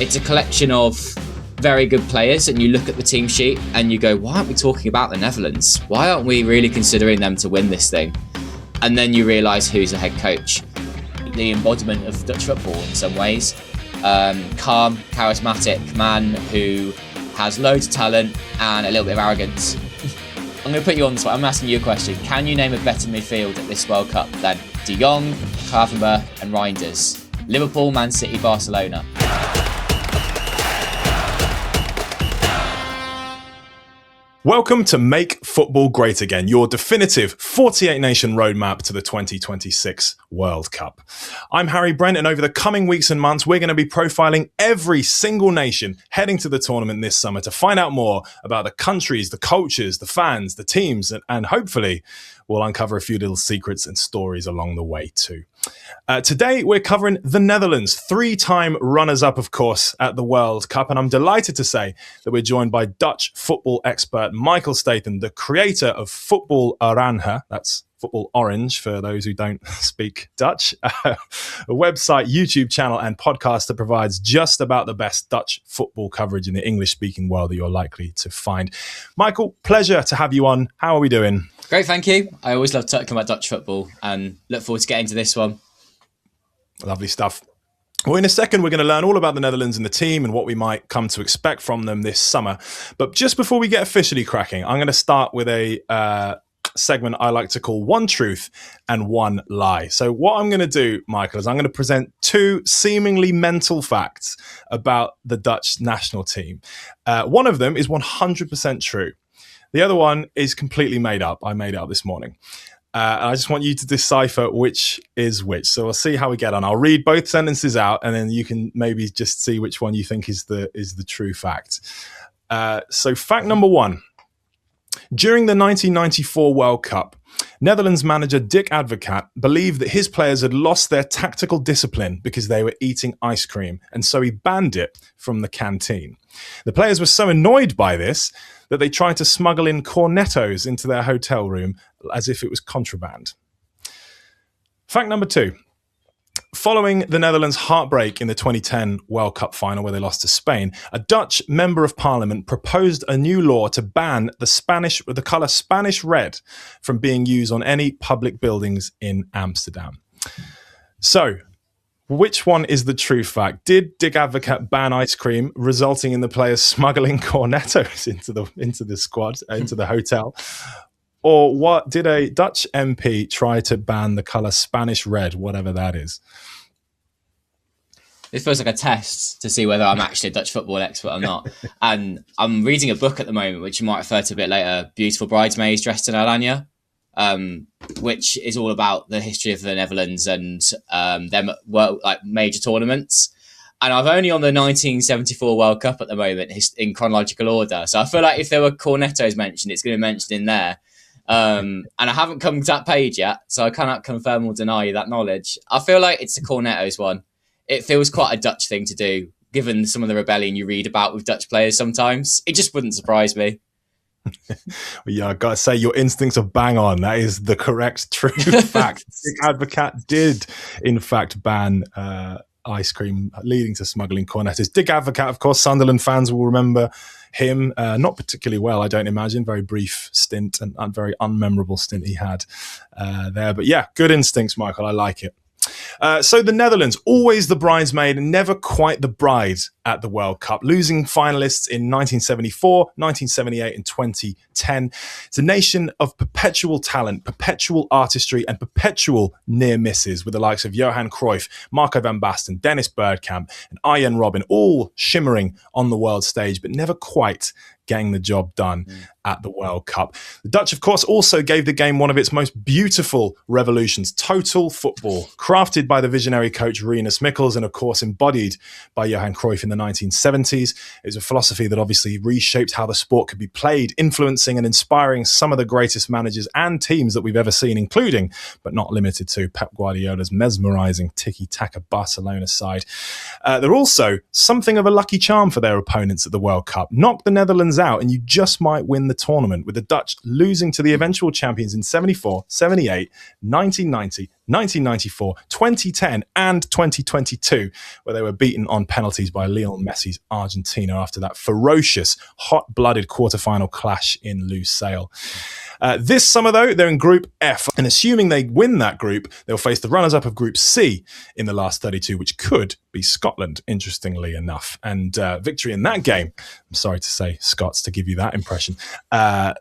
It's a collection of very good players, and you look at the team sheet and you go, why aren't we talking about the Netherlands? Why aren't we really considering them to win this thing? And then you realise who's the head coach. The embodiment of Dutch football in some ways. Calm, charismatic man who has loads of talent and a little bit of arrogance. I'm going to put you on this one. I'm asking you a question. Can you name a better midfield at this World Cup than Jong, Gravenberch and Reijnders? Liverpool, Man City, Barcelona. Welcome to Make Football Great Again, your definitive 48-nation roadmap to the 2026 World Cup. I'm Harry Brent, and over the coming weeks and months, we're going to be profiling every single nation heading to the tournament this summer to find out more about the countries, the cultures, the fans, the teams, and hopefully we'll uncover a few little secrets and stories along the way too. Today, we're covering the Netherlands, three-time runners-up, of course, at the World Cup. And I'm delighted to say that we're joined by Dutch football expert Michael Statham, the creator of Football Oranje. That's Football Orange for those who don't speak Dutch. A website, YouTube channel, and podcast that provides just about the best Dutch football coverage in the English-speaking world that you're likely to find. Michael, pleasure to have you on. How are we doing? Great, thank you. I always love talking about Dutch football and look forward to getting to this one. Lovely stuff. Well, in a second, we're going to learn all about the Netherlands and the team and what we might come to expect from them this summer. But just before we get officially cracking, I'm going to start with a segment I like to call One Truth and One Lie. So what I'm going to do, Michael, is I'm going to present two seemingly mental facts about the Dutch national team. One of them is 100% true. The other one is completely made up. I made it up this morning. And I just want you to decipher which is which. So we'll see how we get on. I'll read both sentences out, and then you can maybe just see which one you think is the true fact. So fact number one. During the 1994 World Cup, Netherlands manager Dick Advocaat believed that his players had lost their tactical discipline because they were eating ice cream, and so he banned it from the canteen. The players were so annoyed by this that they tried to smuggle in cornettos into their hotel room as if it was contraband. Fact number two. Following the Netherlands' heartbreak in the 2010 World Cup final where they lost to Spain, a Dutch member of parliament proposed a new law to ban the colour Spanish red from being used on any public buildings in Amsterdam. So, which one is the true fact? Did Dick Advocaat ban ice cream, resulting in the players smuggling cornettos into the squad, into the hotel? Or what did a Dutch MP try to ban the colour Spanish red, whatever that is? This feels like a test to see whether I'm actually a Dutch football expert or not. And I'm reading a book at the moment, which you might refer to a bit later, Beautiful Bridesmaids Dressed in Oranje, which is all about the history of the Netherlands and them major tournaments. And I'm only on the 1974 World Cup at the moment in chronological order. So I feel like if there were cornettos mentioned, it's going to be mentioned in there. And I haven't come to that page yet, so I cannot confirm or deny that knowledge. I feel like it's the cornettos one. It feels quite a Dutch thing to do, given some of the rebellion you read about with Dutch players sometimes. It just wouldn't surprise me. Well, yeah, I gotta say, your instincts are bang on. That is the correct, true fact. Dick Advocaat did, in fact, ban ice cream, leading to smuggling cornettos. Dick Advocaat, of course, Sunderland fans will remember him, not particularly well, I don't imagine. Very brief stint and very unmemorable stint he had there. But yeah, good instincts, Michael. I like it. So the Netherlands, always the bridesmaid and never quite the bride at the World Cup, losing finalists in 1974, 1978 and 2010. It's a nation of perpetual talent, perpetual artistry and perpetual near misses with the likes of Johan Cruyff, Marco van Basten, Dennis Bergkamp and Arjen Robben, all shimmering on the world stage, but never quite getting the job done at the World Cup. The Dutch, of course, also gave the game one of its most beautiful revolutions, total football, crafted by the visionary coach Rinus Michels and, of course, embodied by Johan Cruyff in the 1970s. It was a philosophy that obviously reshaped how the sport could be played, influencing and inspiring some of the greatest managers and teams that we've ever seen, including, but not limited to, Pep Guardiola's mesmerizing tiki-taka Barcelona side. They're also something of a lucky charm for their opponents at the World Cup. Knock the Netherlands out and you just might win the tournament, with the Dutch losing to the eventual champions in 74, 78, 1990, 1994, 2010, and 2022, where they were beaten on penalties by Lionel Messi's Argentina after that ferocious, hot-blooded quarterfinal clash in Lusail. This summer, though, they're in Group F, and assuming they win that group, they'll face the runners-up of Group C in the last 32, which could be Scotland, interestingly enough. And victory in that game, I'm sorry to say, Scots, to give you that impression,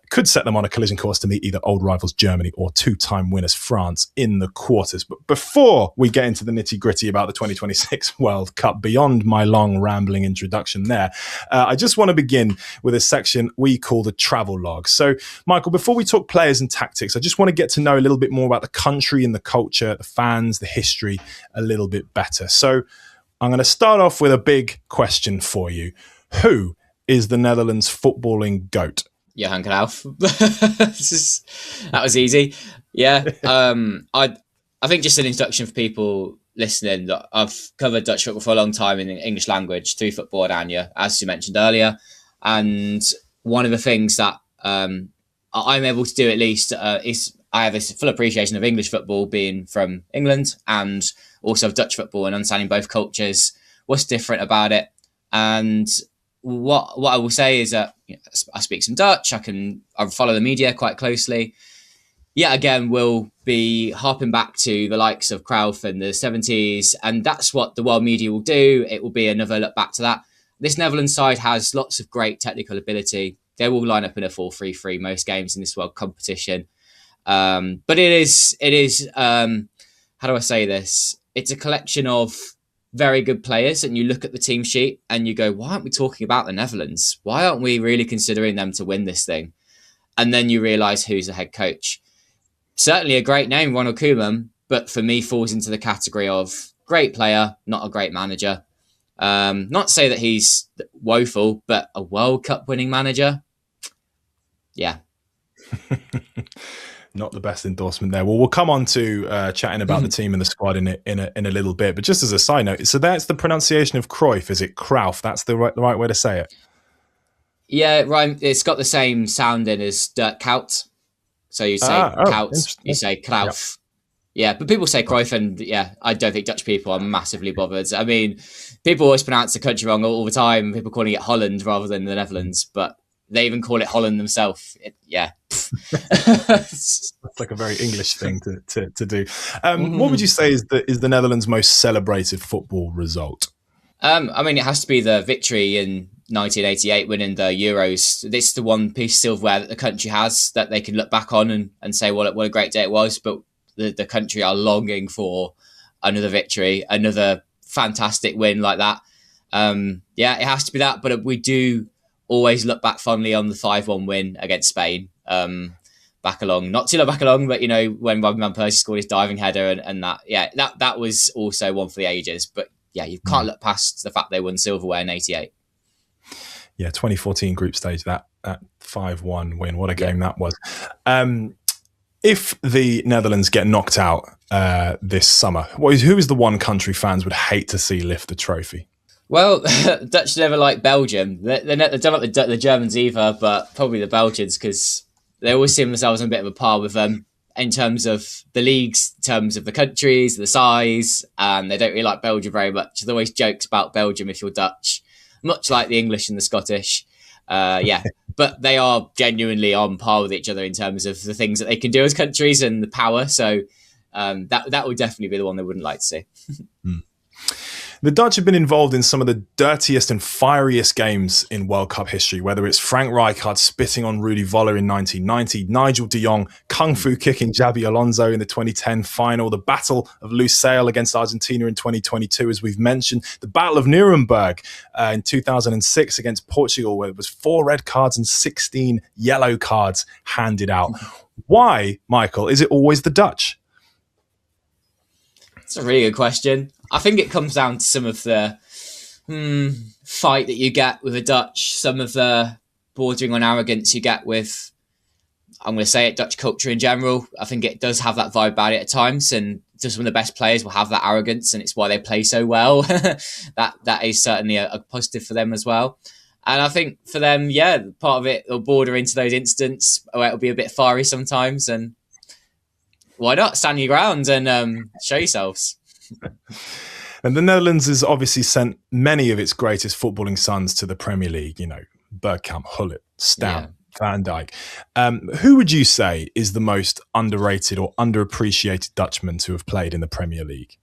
could set them on a collision course to meet either old rivals Germany or two-time winners France in the quarters. But before we get into the nitty-gritty about the 2026 World Cup, beyond my long rambling introduction there, I just want to begin with a section we call the travel log. So, Michael, before we talk players and tactics, I just want to get to know a little bit more about the country and the culture, the fans, the history a little bit better. So I'm going to start off with a big question for you. Who is the Netherlands footballing GOAT? Johan Cruyff. That was easy. Yeah. I think just an introduction for people listening, that I've covered Dutch football for a long time in the English language through Football Oranje, as you mentioned earlier. And one of the things that I'm able to do, at least, is I have a full appreciation of English football, being from England, and also of Dutch football, and understanding both cultures, what's different about it. And what I will say is that, you know, I speak some Dutch, I follow the media quite closely. Yet again, we'll be harping back to the likes of Cruyff in the 70s, and that's what the world media will do. It will be another look back to that. This Netherlands side has lots of great technical ability. They will line up in a 4-3-3 most games in this world competition. But it is how do I say this? It's a collection of very good players, and you look at the team sheet and you go, why aren't we talking about the Netherlands? Why aren't we really considering them to win this thing? And then you realise who's the head coach. Certainly a great name, Ronald Koeman, but for me falls into the category of great player, not a great manager. Not to say that he's woeful, but a World Cup winning manager. Yeah. Not the best endorsement there. Well, we'll come on to chatting about the team and the squad in a little bit. But just as a side note, so that's the pronunciation of Cruyff. Is it Cruyff? That's the right way to say it. Yeah, right. It's got the same sounding as Dirk Kuyt. So you say Kuyt, you say Cruyff. Yeah, but people say Cruyff, and yeah, I don't think Dutch people are massively bothered. I mean, people always pronounce the country wrong all the time. People calling it Holland rather than the Netherlands, but they even call it Holland themselves. Yeah. That's like a very English thing to do. What would you say is the Netherlands' most celebrated football result? I mean, it has to be the victory in 1988, winning the Euros. This is the one piece of silverware that the country has that they can look back on and say, what a great day it was. But the country are longing for another victory, another fantastic win like that. Yeah, it has to be that. But we do always look back fondly on the 5-1 win against Spain. Not too long back along, but you know, when Robin Van Persie scored his diving header and that, yeah, that was also one for the ages. But yeah, you can't look past the fact they won silverware in '88. Yeah, 2014 group stage, that 5-1 win. What a game that was. If the Netherlands get knocked out this summer, who is the one country fans would hate to see lift the trophy? Well, Dutch never like Belgium. They don't like the Germans either, but probably the Belgians, because they always see themselves on a bit of a par with them in terms of the leagues, in terms of the countries, the size, and they don't really like Belgium very much. There's always jokes about Belgium if you're Dutch, much like the English and the Scottish. Yeah, but they are genuinely on par with each other in terms of the things that they can do as countries and the power. So that would definitely be the one they wouldn't like to see. The Dutch have been involved in some of the dirtiest and fieriest games in World Cup history, whether it's Frank Rijkaard spitting on Rudi Voller in 1990, Nigel de Jong kung fu kicking Xabi Alonso in the 2010 final, the Battle of Lusail against Argentina in 2022, as we've mentioned, the Battle of Nuremberg in 2006 against Portugal, where it was 4 red cards and 16 yellow cards handed out. Why, Michael, is it always the Dutch? It's a really good question. I think it comes down to some of the fight that you get with the Dutch, some of the bordering on arrogance you get with, I'm going to say it, Dutch culture in general. I think it does have that vibe about it at times, and just some of the best players will have that arrogance, and it's why they play so well. That is certainly a positive for them as well. And I think for them, yeah, part of it will border into those instances where it'll be a bit fiery sometimes, and why not stand your ground and show yourselves? And the Netherlands has obviously sent many of its greatest footballing sons to the Premier League. Bergkamp, Gullit, Stam, Van Dijk. Who would you say is the most underrated or underappreciated Dutchman to have played in the Premier League?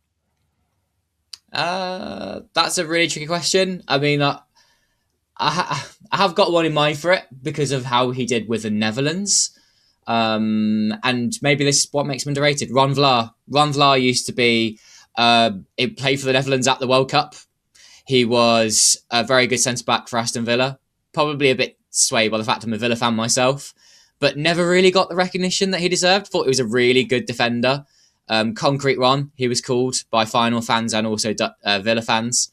That's a really tricky question. I mean, I have got one in mind for it because of how he did with the Netherlands. And maybe this is what makes him underrated. Ron Vlaar. Ron Vlaar used to be, he played for the Netherlands at the World Cup. He was a very good centre-back for Aston Villa. Probably a bit swayed by the fact I'm a Villa fan myself, but never really got the recognition that he deserved. Thought he was a really good defender. Concrete Ron, he was called by final fans and also Villa fans.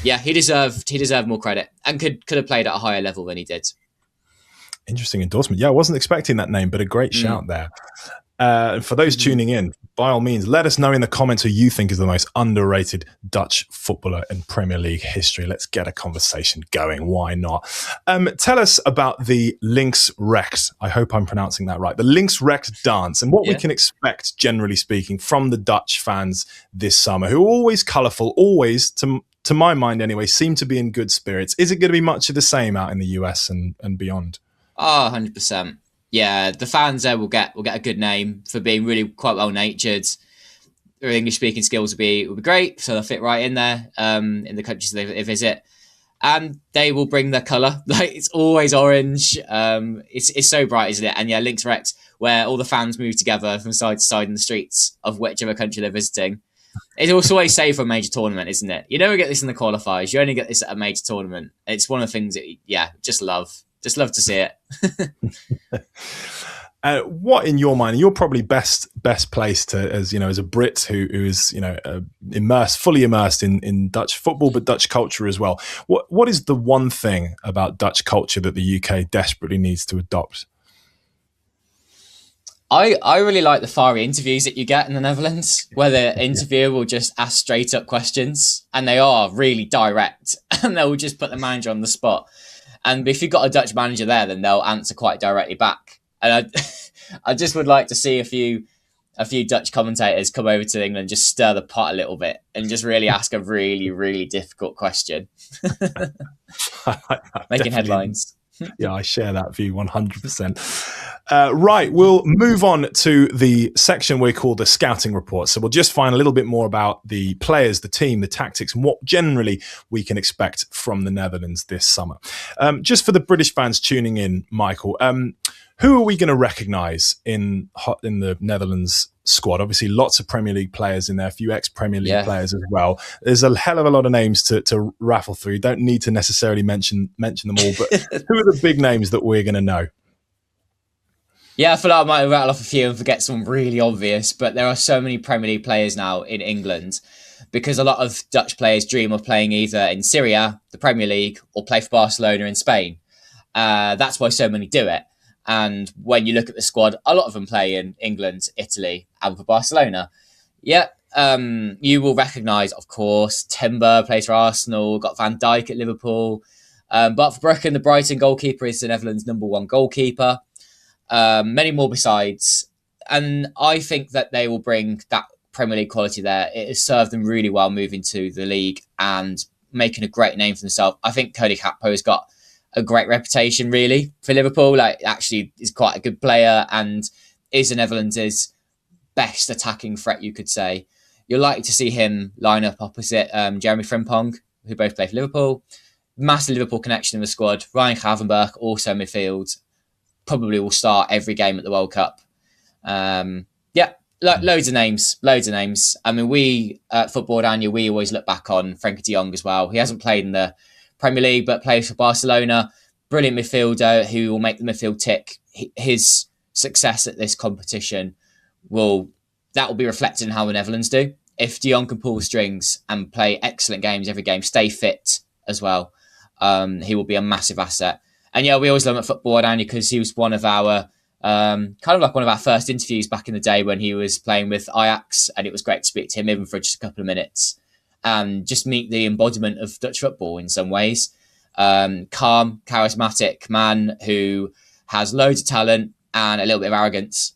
Yeah, he deserved more credit and could have played at a higher level than he did. Interesting endorsement. Yeah, I wasn't expecting that name, but a great shout there. For those tuning in, by all means, let us know in the comments who you think is the most underrated Dutch footballer in Premier League history. Let's get a conversation going. Why not? Tell us about the Links Rex. I hope I'm pronouncing that right. The Links Rex dance and what we can expect, generally speaking, from the Dutch fans this summer, who are always colourful, always, to my mind anyway, seem to be in good spirits. Is it going to be much of the same out in the US and beyond? Oh, 100%. Yeah, the fans there will get a good name for being really quite well natured. Their English speaking skills will be great, so they'll fit right in there in the countries they visit, and they will bring their colour. Like it's always orange. It's so bright, isn't it? And yeah, Links Rex, where all the fans move together from side to side in the streets of whichever country they're visiting. It's also always safe for a major tournament, isn't it? You never get this in the qualifiers. You only get this at a major tournament. It's one of the things that just love. Just love to see it. What in your mind? You're probably best placed to, as a Brit who is fully immersed in Dutch football, but Dutch culture as well. What is the one thing about Dutch culture that the UK desperately needs to adopt? I really like the fiery interviews that you get in the Netherlands, where the interviewer will just ask straight up questions, and they are really direct, and they'll just put the manager on the spot. And if you've got a Dutch manager there, then they'll answer quite directly back. And I just would like to see a few Dutch commentators come over to England, just stir the pot a little bit and just really ask a really, really difficult question. Making headlines. Yeah, I share that view 100%. Right, we'll move on to the section we call the scouting report. So we'll just find a little bit more about the players, the team, the tactics, and what generally we can expect from the Netherlands this summer. Just for the British fans tuning in, Michael, who are we going to recognise in the Netherlands squad? Obviously, lots of Premier League players in there, a few ex-Premier League players as well. There's a hell of a lot of names to raffle through. You don't need to necessarily mention them all, but who are the big names that we're going to know? Yeah, I feel like I might rattle off a few and forget some really obvious, but there are so many Premier League players now in England because a lot of Dutch players dream of playing either in Serie A, the Premier League, or play for Barcelona in Spain. That's why so many do it. And when you look at the squad, a lot of them play in England, Italy, and for Barcelona. Yeah, you will recognise, of course, Timber plays for Arsenal, got Van Dijk at Liverpool. But for Brugge, the Brighton goalkeeper is the Netherlands' #1 goalkeeper. Many more besides. And I think that they will bring that Premier League quality there. It has served them really well moving to the league and making a great name for themselves. I think Cody Gakpo has got a great reputation, really, for Liverpool. Like, actually, is quite a good player and is the Netherlands' best attacking threat, you could say. You're likely to see him line up opposite Jeremy Frimpong, who both play for Liverpool. Massive Liverpool connection in the squad. Ryan Gravenberch, also midfield. Probably will start every game at the World Cup. Loads of names. I mean, we at Football Oranje, we always look back on Frenkie de Jong as well. He hasn't played in the Premier League, but plays for Barcelona. Brilliant midfielder who will make the midfield tick. His success at this competition will be reflected in how the Netherlands do. If de Jong can pull the strings and play excellent games every game, stay fit as well, he will be a massive asset. And yeah, we always love him at Football Oranje because he was one of our kind of like one of our first interviews back in the day when he was playing with Ajax, and it was great to speak to him even for just a couple of minutes and just meet the embodiment of Dutch football in some ways. Calm, charismatic man who has loads of talent and a little bit of arrogance.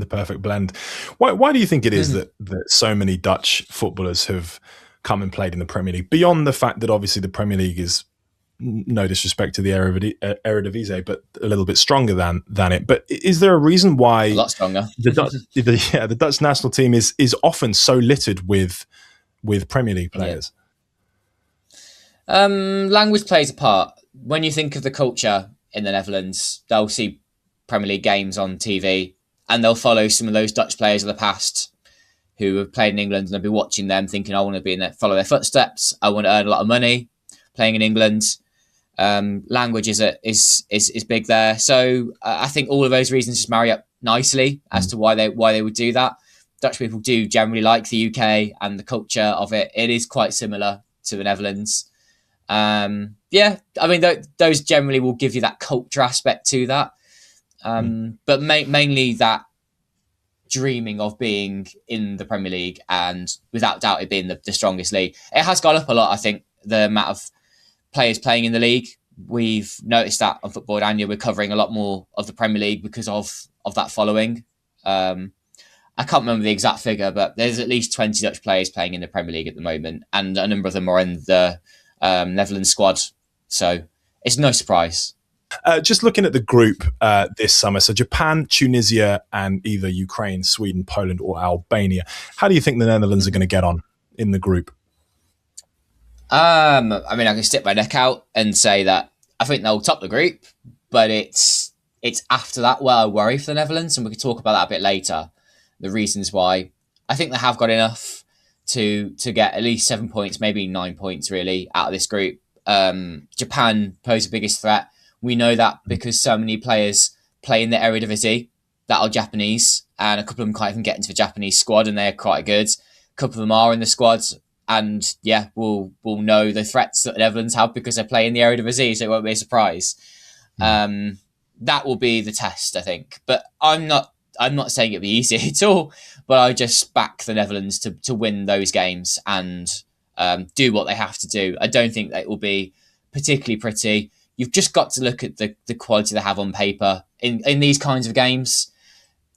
The perfect blend. Why do you think it is that so many Dutch footballers have come and played in the Premier League, beyond the fact that obviously the Premier League is, no disrespect to the Eredivisie, but a little bit stronger than it? But is there a reason why A lot stronger. the Dutch national team is often so littered with Premier League players? Yeah. Language plays a part. When you think of the culture in the Netherlands, they'll see Premier League games on TV and they'll follow some of those Dutch players of the past who have played in England, and they'll be watching them thinking, I want to be in there, follow their footsteps. I want to earn a lot of money playing in England. Language is big there. So I think all of those reasons just marry up nicely as to why they would do that. Dutch people do generally like the UK and the culture of it. It is quite similar to the Netherlands. Those generally will give you that culture aspect to that. But mainly that dreaming of being in the Premier League, and without doubt it being the strongest league. It has gone up a lot, I think, the amount of players playing in the league. We've noticed that on Football Oranje, we're covering a lot more of the Premier League because of that following. I can't remember the exact figure, but there's at least 20 Dutch players playing in the Premier League at the moment, and a number of them are in the Netherlands squad. So it's no surprise. Just looking at the group this summer, so Japan, Tunisia, and either Ukraine, Sweden, Poland, or Albania. How do you think the Netherlands are going to get on in the group? I can stick my neck out and say that I think they'll top the group, but it's after that where I worry for the Netherlands, and we can talk about that a bit later. The reasons why. I think they have got enough to get at least 7 points, maybe 9 points really out of this group. Japan pose the biggest threat. We know that because so many players play in the Eredivisie that are Japanese, and a couple of them can't even get into the Japanese squad, and they're quite good. A couple of them are in the squads, and we'll know the threats that the Netherlands have because they play in the Eredivisie, so it won't be a surprise. That will be the test, I think. But I'm not saying it'll be easy at all, but I just back the Netherlands to win those games and do what they have to do. I don't think that it will be particularly pretty. You've just got to look at the quality they have on paper in these kinds of games.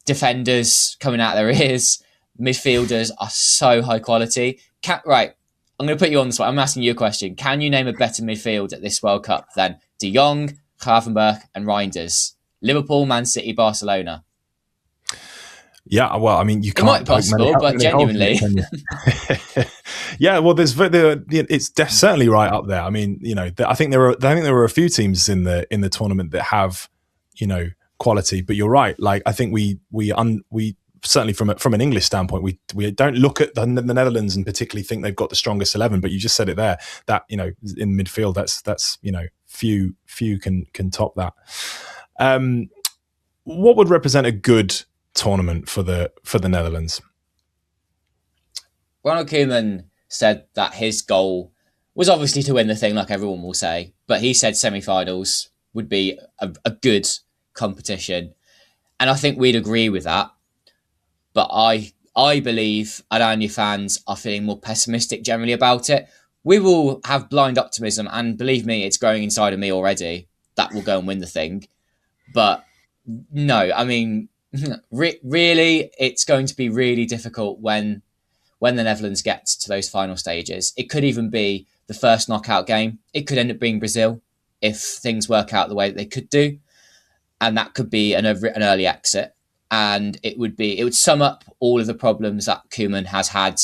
Defenders coming out of their ears. Midfielders are so high quality. Right, I'm going to put you on the spot. I'm asking you a question. Can you name a better midfield at this World Cup than Jong, Gravenberch, and Reijnders? Liverpool, Man City, Barcelona. Yeah, well, I mean, you can't. It might be possible, but genuinely. Yeah, well, it's certainly right up there. I mean, I think there were a few teams in the tournament that have, quality. But you're right. Like, I think we certainly from an English standpoint, we don't look at the Netherlands and particularly think they've got the strongest 11. But you just said it there, that in midfield, that's few can top that. What would represent a good tournament for the Netherlands? Ronald Koeman said that his goal was obviously to win the thing, like everyone will say, but he said semi-finals would be a good competition, and I think we'd agree with that. But I believe Oranje fans are feeling more pessimistic generally about it. We will have blind optimism, and believe me, it's growing inside of me already, that we'll go and win the thing. But no, I mean, really, it's going to be really difficult when the Netherlands gets to those final stages. It could even be the first knockout game. It could end up being Brazil if things work out the way that they could do. And that could be an early exit. And it would sum up all of the problems that Koeman has had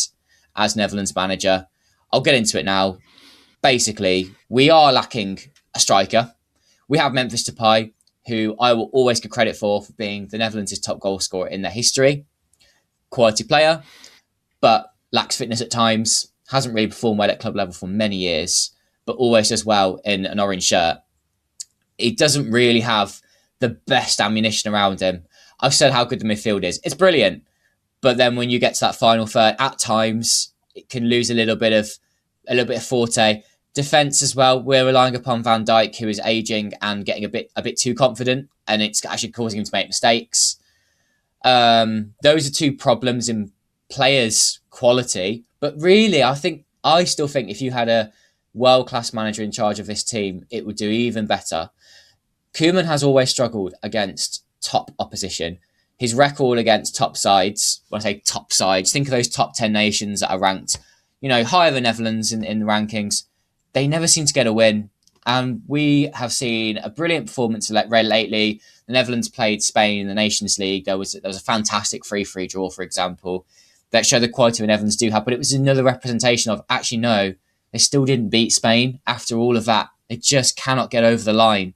as Netherlands manager. I'll get into it now. Basically, we are lacking a striker. We have Memphis Depay, who I will always give credit for being the Netherlands' top goal scorer in their history. Quality player, but lacks fitness at times, hasn't really performed well at club level for many years, but always does well in an orange shirt. He doesn't really have the best ammunition around him. I've said how good the midfield is. It's brilliant, but then when you get to that final third, at times it can lose a little bit of forte. Defence as well, we're relying upon Van Dijk, who is ageing and getting a bit too confident, and it's actually causing him to make mistakes. Those are two problems in players' quality. But really, I still think if you had a world-class manager in charge of this team, it would do even better. Koeman has always struggled against top opposition. his record against top sides, when I say top sides, think of those top 10 nations that are ranked, higher than Netherlands in the rankings. They never seem to get a win. And we have seen a brilliant performance lately. The Netherlands played Spain in the Nations League. There was a fantastic 3-3 draw, for example, that showed the quality of the Netherlands do have. But it was another representation of, actually, no, they still didn't beat Spain after all of that. They just cannot get over the line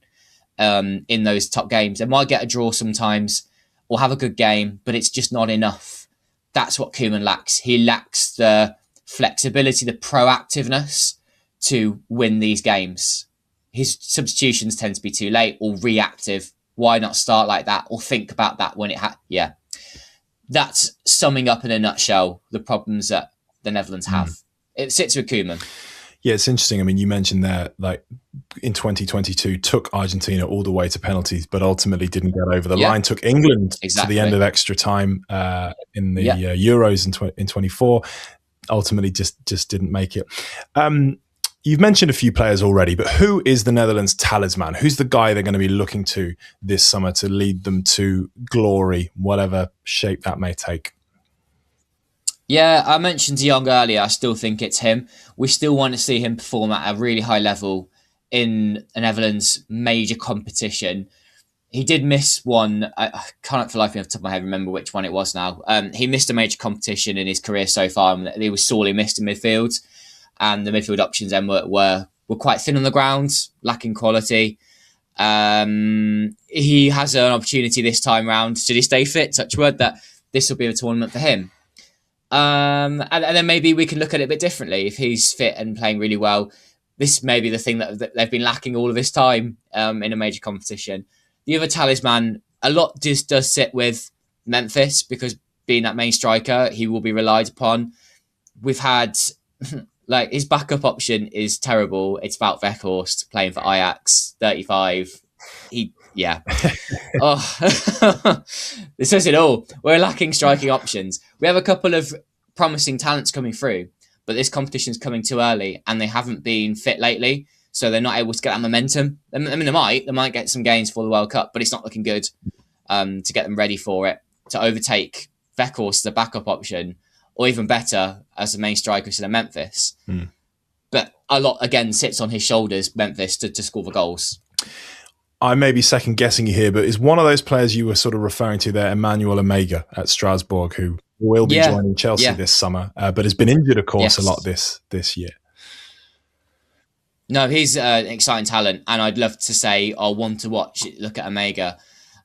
in those top games. They might get a draw sometimes or have a good game, but it's just not enough. That's what Koeman lacks. He lacks the flexibility, the proactiveness to win these games. His substitutions tend to be too late or reactive. Why not start like that or think about that when it That's summing up in a nutshell the problems that the Netherlands have. It sits with Koeman. Yeah, it's interesting. I mean, you mentioned there, like in 2022, took Argentina all the way to penalties, but ultimately didn't get over the line. Took England to the end of extra time in the Euros in 24. Ultimately, just didn't make it. You've mentioned a few players already, but who is the Netherlands' talisman? Who's the guy they're going to be looking to this summer to lead them to glory, whatever shape that may take? Yeah, I mentioned Jong earlier. I still think it's him. We still want to see him perform at a really high level in the Netherlands' major competition. He did miss one. I can't for life off the top of my head remember which one it was now. He missed a major competition in his career so far, and he was sorely missed in midfield. And the midfield options then were quite thin on the ground, lacking quality. He has an opportunity this time round. Should he stay fit, touch wood, that this will be a tournament for him. And then maybe we can look at it a bit differently. If he's fit and playing really well, this may be the thing that they've been lacking all of this time in a major competition. The other talisman, a lot just does sit with Memphis, because being that main striker, he will be relied upon. We've had... like, his backup option is terrible. It's Wout Weghorst playing for Ajax, 35. This says it all. We're lacking striking options. We have a couple of promising talents coming through, but this competition's coming too early and they haven't been fit lately, so they're not able to get that momentum. I mean, they might get some gains for the World Cup, but it's not looking good to get them ready for it, to overtake Weghorst as a backup option, or even better, as a main striker to Memphis. But a lot, again, sits on his shoulders, Memphis, to score the goals. I may be second guessing you here, but is one of those players you were sort of referring to there, Emmanuel Omega at Strasbourg, who will be joining Chelsea this summer, but has been injured, of course, a lot this year? No, he's an exciting talent, and I'd love to say I'll want to watch. Look at Omega.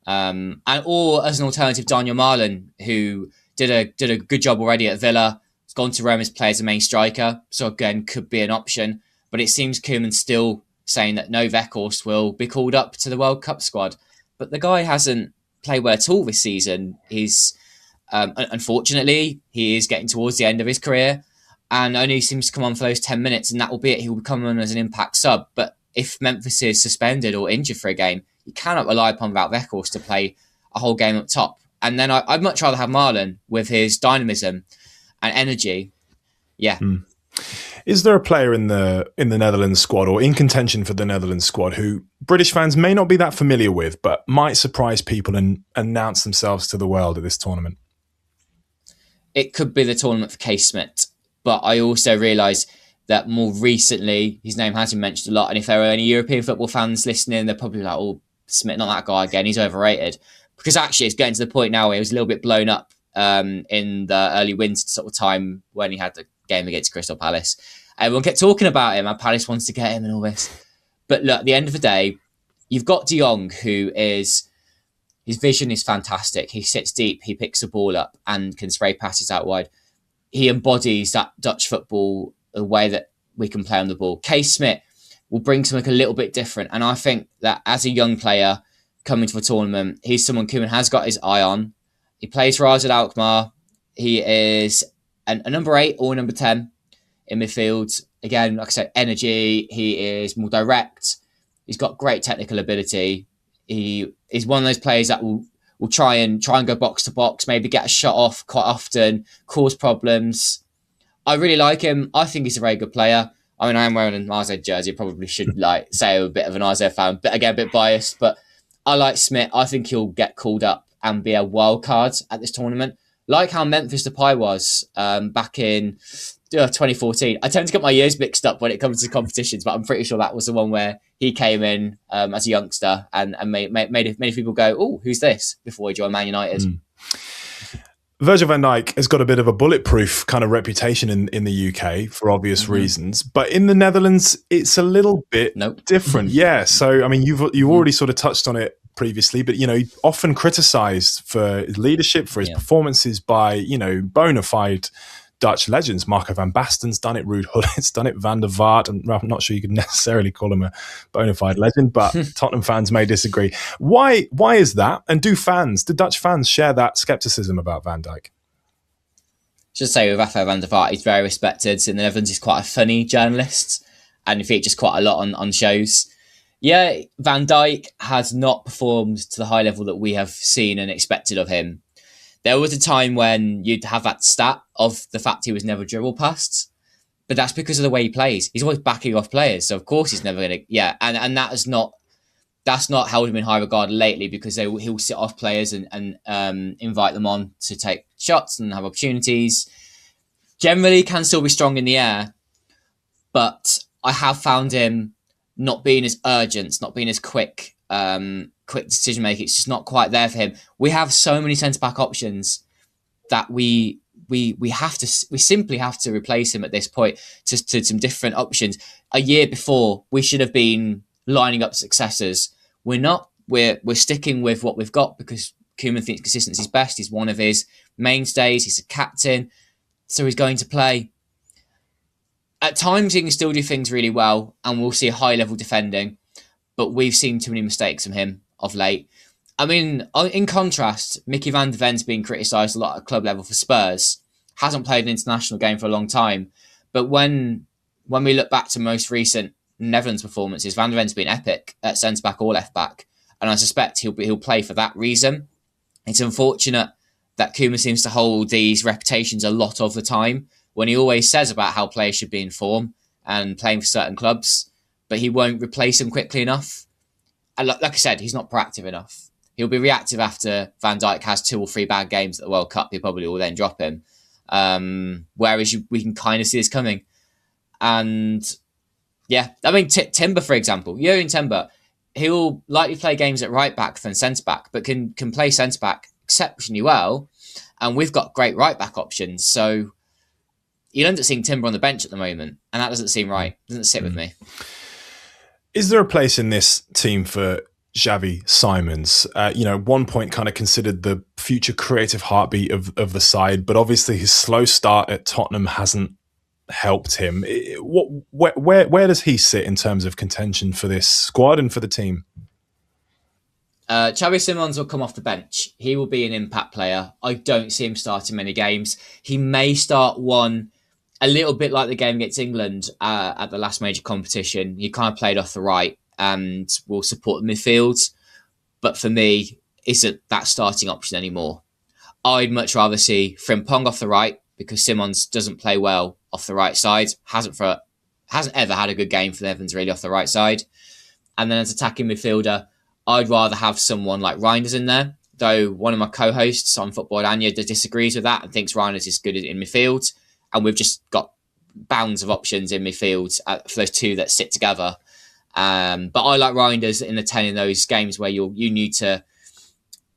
Or as an alternative, Daniel Marlon, who did a good job already at Villa. He's gone to Rome as player as a main striker, so again could be an option. But it seems Koeman's still saying that no, Weghorst will be called up to the World Cup squad. But the guy hasn't played well at all this season. He's unfortunately he is getting towards the end of his career, and only seems to come on for those 10 minutes, and that will be it. He will come on as an impact sub. But if Memphis is suspended or injured for a game, you cannot rely upon Wout Weghorst to play a whole game up top. And then I'd much rather have Marlon with his dynamism and energy. Yeah. Is there a player in the Netherlands squad, or in contention for the Netherlands squad, who British fans may not be that familiar with, but might surprise people and announce themselves to the world at this tournament? It could be the tournament for Kees Smit, but I also realise that more recently his name has been mentioned a lot. And if there are any European football fans listening, they're probably like, "Oh, Smit, not that guy again. He's overrated." Because actually, it's getting to the point now where he was a little bit blown up in the early winter sort of time when he had the game against Crystal Palace. Everyone kept talking about him, and Palace wants to get him and all this. But look, at the end of the day, you've got De Jong, who is... his vision is fantastic. He sits deep, he picks the ball up and can spray passes out wide. He embodies that Dutch football, the way that we can play on the ball. Kees Smit will bring something a little bit different. And I think that as a young player coming to the tournament, he's someone Koeman has got his eye on. He plays for AZ Alkmaar. He is a number 8 or number 10 in midfield. Again, like I said, energy. He is more direct. He's got great technical ability. He is one of those players that will try and go box to box, maybe get a shot off quite often, cause problems. I really like him. I think he's a very good player. I mean, I am wearing an AZ jersey. I probably should say I'm a bit of an AZ fan, but again, a bit biased. But I like Smit. I think he'll get called up and be a wild card at this tournament, like how Memphis Depay was back in 2014. I tend to get my years mixed up when it comes to competitions, but I'm pretty sure that was the one where he came in as a youngster and made many people go, "Oh, who's this?" before he joined Man United. Virgil van Dijk has got a bit of a bulletproof kind of reputation in the UK for obvious reasons, but in the Netherlands, it's a little bit different. Yeah. So, I mean, you've already sort of touched on it previously, but, often criticised for his leadership, for his performances by, bona fide Dutch legends. Marco van Basten's done it, Ruud Gullit's done it, Van der Vaart, and I'm not sure you could necessarily call him a bona fide legend, but Tottenham fans may disagree. Why is that? And do Dutch fans share that scepticism about Van Dijk? Should say with Rafael van der Vaart, he's very respected in the Netherlands. He's quite a funny journalist and he features quite a lot on shows. Yeah, Van Dijk has not performed to the high level that we have seen and expected of him. There was a time when you'd have that stat of the fact he was never dribble past, but that's because of the way he plays. He's always backing off players, so of course he's never going to. And that's not held him in high regard lately because he'll sit off players and invite them on to take shots and have opportunities. Generally, can still be strong in the air, but I have found him not being as urgent, not being as quick decision making. It's just not quite there for him. We have so many centre back options that we simply have to replace him at this point to some different options. A year before, we should have been lining up successors. We're not. We're sticking with what we've got because Koeman thinks consistency is best. He's one of his mainstays. He's a captain, so he's going to play. At times, he can still do things really well, and we'll see a high level defending. But we've seen too many mistakes from him of late. I mean, in contrast, Mickey van der Ven's been criticised a lot at club level for Spurs. Hasn't played an international game for a long time. But when we look back to most recent Netherlands performances, Van der Ven's been epic at centre-back or left-back. And I suspect he'll play for that reason. It's unfortunate that Koeman seems to hold these reputations a lot of the time when he always says about how players should be in form and playing for certain clubs, but he won't replace them quickly enough. And like I said, he's not proactive enough. He'll be reactive after Van Dijk has 2 or 3 bad games at the World Cup. He probably will then drop him. Whereas we can kind of see this coming. And yeah, I mean, Timber, for example, Jurgen Timber, he'll likely play games at right back than centre back, but can play centre back exceptionally well. And we've got great right back options. So you'll end up seeing Timber on the bench at the moment. And that doesn't seem right. It doesn't sit with me. Is there a place in this team for Xavi Simons? At one point kind of considered the future creative heartbeat of the side, but obviously his slow start at Tottenham hasn't helped him. Where does he sit in terms of contention for this squad and for the team? Xavi Simons will come off the bench. He will be an impact player. I don't see him starting many games. He may start one a little bit like the game against England at the last major competition. He kind of played off the right and will support the midfield. But for me, isn't that starting option anymore. I'd much rather see Frimpong off the right because Simons doesn't play well off the right side. Hasn't ever had a good game for the Evans really off the right side. And then as attacking midfielder, I'd rather have someone like Reijnders in there. Though one of my co-hosts on Football Oranje disagrees with that and thinks Reijnders is good in midfield. And we've just got bounds of options in midfield for those two that sit together. But I like Reijnders in the 10 in those games where you need to,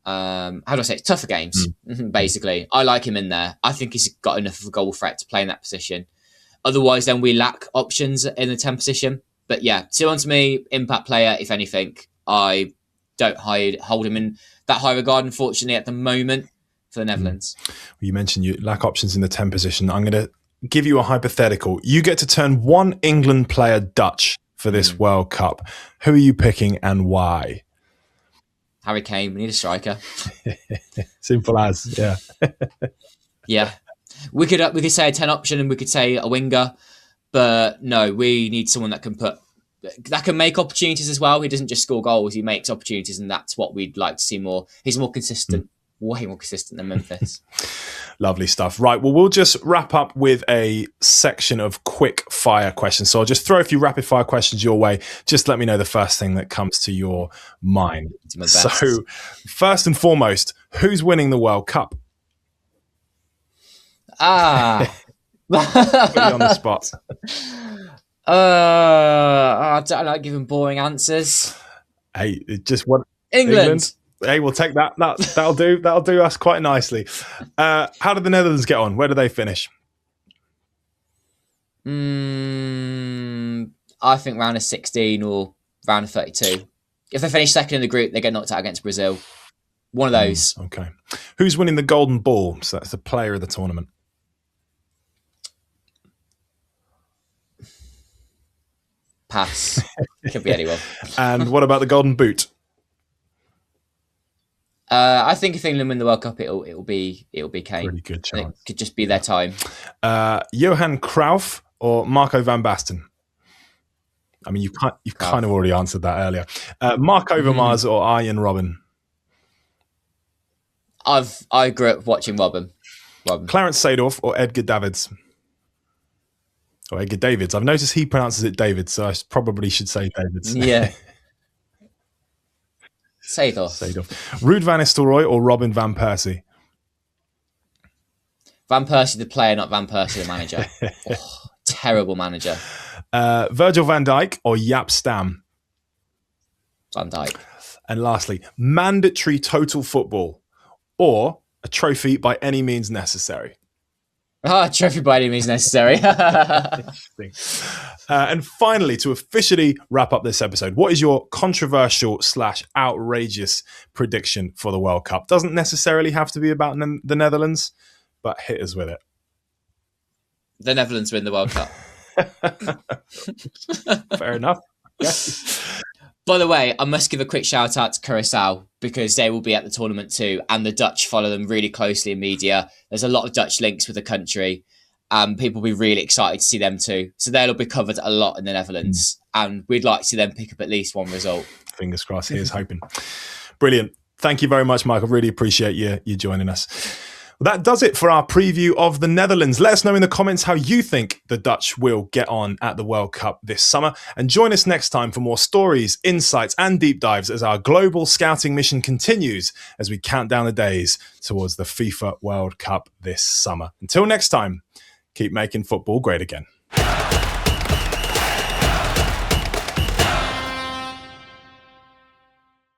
tougher games, basically. I like him in there. I think he's got enough of a goal threat to play in that position. Otherwise, then we lack options in the 10 position. But yeah, Simons to me, impact player, if anything. I don't hold him in that high regard, unfortunately, at the moment. For the Netherlands. Well, you mentioned you lack options in the 10 position. I'm going to give you a hypothetical. You get to turn one England player Dutch for this World Cup. Who are you picking and why? Harry Kane. We need a striker. Simple as, yeah. Yeah. We could say a 10 option and we could say a winger, but no, we need someone that can make opportunities as well. He doesn't just score goals, he makes opportunities, and that's what we'd like to see more. He's more consistent. Way more consistent than Memphis. Lovely stuff. Right, well, we'll just wrap up with a section of quick fire questions. So I'll just throw a few rapid fire questions your way. Just let me know the first thing that comes to your mind. So first and foremost, who's winning the World Cup? Put you on the spot. I don't like giving boring answers. Hey, just what? England. Hey, we'll take that. That'll do. That'll do us quite nicely. How did the Netherlands get on? Where did they finish? I think round of 16 or round of 32. If they finish second in the group, they get knocked out against Brazil. One of those. Okay. Who's winning the Golden Ball? So that's the player of the tournament. Pass. Could be anyone. And what about the Golden Boot? I think if England win the World Cup, it'll be Kane. Pretty good chance. It could just be their time. Johan Cruyff or Marco van Basten? I mean, you've kind of already answered that earlier. Mark Overmars or Arjen Robben? I grew up watching Robben. Clarence Seedorf or Edgar Davids? Or Edgar Davids. I've noticed he pronounces it David, so I probably should say Davids. Yeah. Seedorf. Ruud van Nistelrooy or Robin van Persie? Van Persie the player, not Van Persie the manager. Terrible manager. Virgil van Dijk or Jaap Stam? Van Dijk. And lastly, mandatory total football or a trophy by any means necessary? Trophy by any means necessary. Interesting. And finally, to officially wrap up this episode, what is your controversial / outrageous prediction for the World Cup? Doesn't necessarily have to be about the Netherlands, but hit us with it. The Netherlands win the World Cup. Fair enough. Yeah. By the way, I must give a quick shout out to Curaçao because they will be at the tournament too, and the Dutch follow them really closely in media. There's a lot of Dutch links with the country, and people will be really excited to see them too. So they'll be covered a lot in the Netherlands, and we'd like to see them pick up at least one result. Fingers crossed. Here's hoping. Brilliant. Thank you very much, Michael. Really appreciate you joining us. Well, that does it for our preview of the Netherlands. Let us know in the comments how you think the Dutch will get on at the World Cup this summer. And join us next time for more stories, insights, and deep dives as our global scouting mission continues as we count down the days towards the FIFA World Cup this summer. Until next time, keep making football great again.